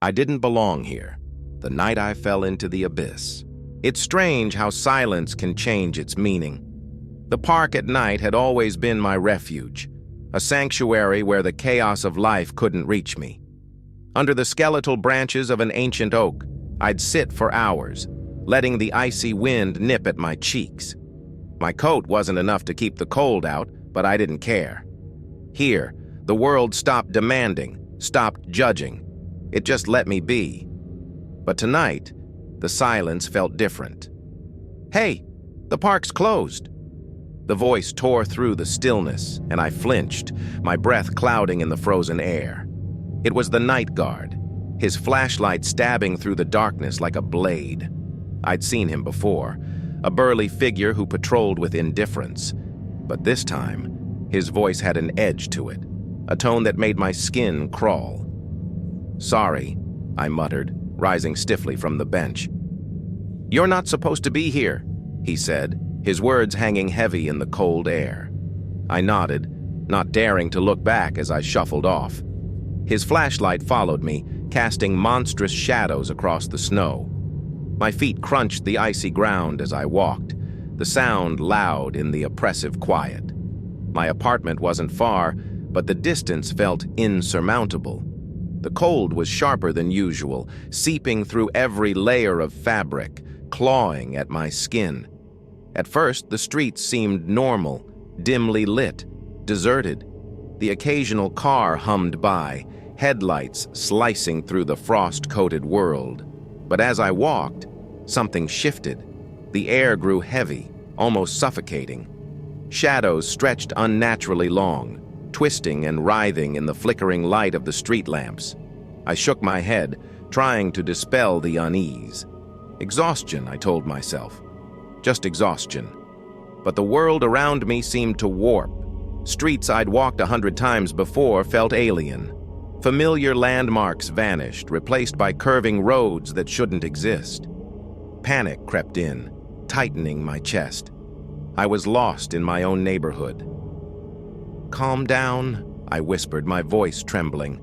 I didn't belong here, the night I fell into the abyss. It's strange how silence can change its meaning. The park at night had always been my refuge, a sanctuary where the chaos of life couldn't reach me. Under the skeletal branches of an ancient oak, I'd sit for hours, letting the icy wind nip at my cheeks. My coat wasn't enough to keep the cold out, but I didn't care. Here, the world stopped demanding, stopped judging. It just let me be. But tonight, the silence felt different. "Hey, the park's closed." The voice tore through the stillness, and I flinched, my breath clouding in the frozen air. It was the night guard, his flashlight stabbing through the darkness like a blade. I'd seen him before, a burly figure who patrolled with indifference. But this time, his voice had an edge to it, a tone that made my skin crawl. "Sorry," I muttered, rising stiffly from the bench. "You're not supposed to be here," he said, his words hanging heavy in the cold air. I nodded, not daring to look back as I shuffled off. His flashlight followed me, casting monstrous shadows across the snow. My feet crunched the icy ground as I walked, the sound loud in the oppressive quiet. My apartment wasn't far, but the distance felt insurmountable. The cold was sharper than usual, seeping through every layer of fabric, clawing at my skin. At first, the streets seemed normal, dimly lit, deserted. The occasional car hummed by, headlights slicing through the frost-coated world. But as I walked, something shifted. The air grew heavy, almost suffocating. Shadows stretched unnaturally long, twisting and writhing in the flickering light of the street lamps. I shook my head, trying to dispel the unease. Exhaustion, I told myself. Just exhaustion. But the world around me seemed to warp. Streets I'd walked 100 times before felt alien. Familiar landmarks vanished, replaced by curving roads that shouldn't exist. Panic crept in, tightening my chest. I was lost in my own neighborhood. "Calm down," I whispered, my voice trembling.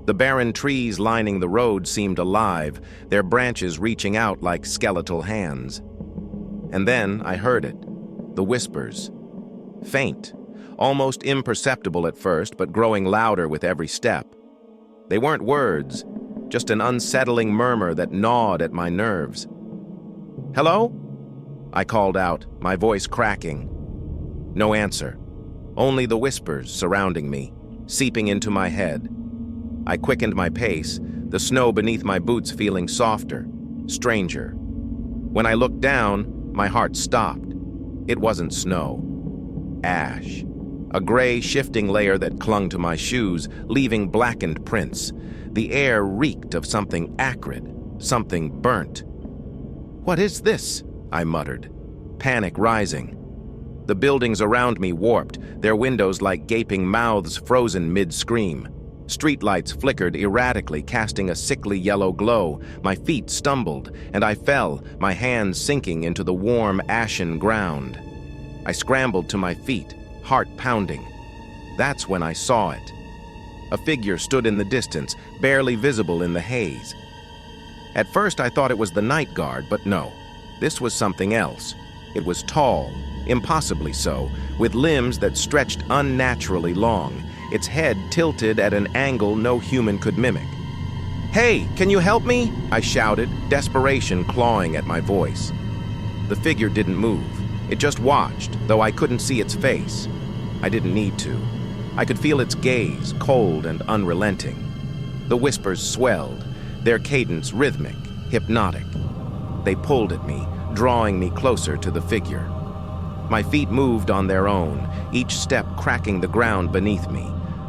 The barren trees lining the road seemed alive, their branches reaching out like skeletal hands. And then I heard it, the whispers. Faint, almost imperceptible at first, but growing louder with every step. They weren't words, just an unsettling murmur that gnawed at my nerves. "Hello?" I called out, my voice cracking. No answer. Only the whispers surrounding me, seeping into my head. I quickened my pace, the snow beneath my boots feeling softer, stranger. When I looked down, my heart stopped. It wasn't snow. Ash. A gray, shifting layer that clung to my shoes, leaving blackened prints. The air reeked of something acrid, something burnt. "What is this?" I muttered, panic rising. The buildings around me warped, their windows like gaping mouths frozen mid-scream. Streetlights flickered erratically, casting a sickly yellow glow. My feet stumbled, and I fell, my hands sinking into the warm, ashen ground. I scrambled to my feet, heart pounding. That's when I saw it. A figure stood in the distance, barely visible in the haze. At first I thought it was the night guard, but no. This was something else. It was tall, impossibly so, with limbs that stretched unnaturally long, its head tilted at an angle no human could mimic. "Hey, can you help me?" I shouted, desperation clawing at my voice. The figure didn't move. It just watched, though I couldn't see its face. I didn't need to. I could feel its gaze, cold and unrelenting. The whispers swelled, their cadence rhythmic, hypnotic. They pulled at me, drawing me closer to the figure. My feet moved on their own, each step cracking the ground beneath me.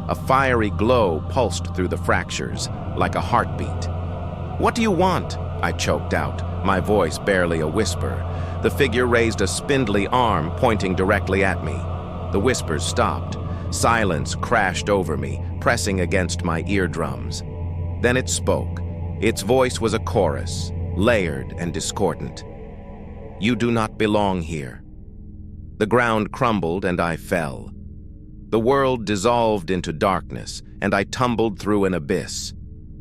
A fiery glow pulsed through the fractures, like a heartbeat. "What do you want?" I choked out, my voice barely a whisper. The figure raised a spindly arm, pointing directly at me. The whispers stopped. Silence crashed over me, pressing against my eardrums. Then it spoke. Its voice was a chorus, layered and discordant. "You do not belong here." The ground crumbled and I fell. The world dissolved into darkness, and I tumbled through an abyss.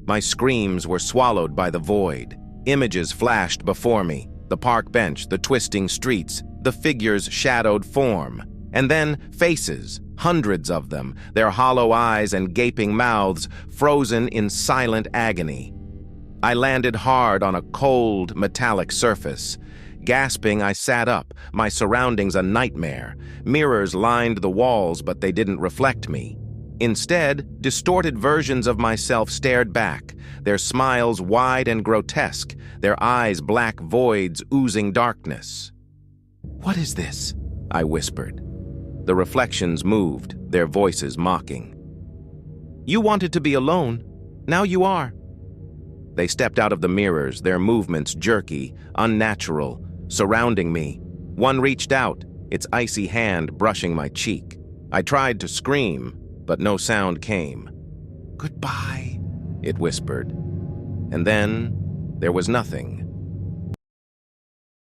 My screams were swallowed by the void. Images flashed before me. The park bench, the twisting streets, the figure's shadowed form. And then faces, hundreds of them, their hollow eyes and gaping mouths frozen in silent agony. I landed hard on a cold, metallic surface. Gasping, I sat up, my surroundings a nightmare. Mirrors lined the walls, but they didn't reflect me. Instead, distorted versions of myself stared back, their smiles wide and grotesque, their eyes black voids oozing darkness. "What is this?" I whispered. The reflections moved, their voices mocking. "You wanted to be alone. Now you are." They stepped out of the mirrors, their movements jerky, unnatural, surrounding me. One reached out, its icy hand brushing my cheek. I tried to scream, but no sound came. "Goodbye," it whispered. And then there was nothing.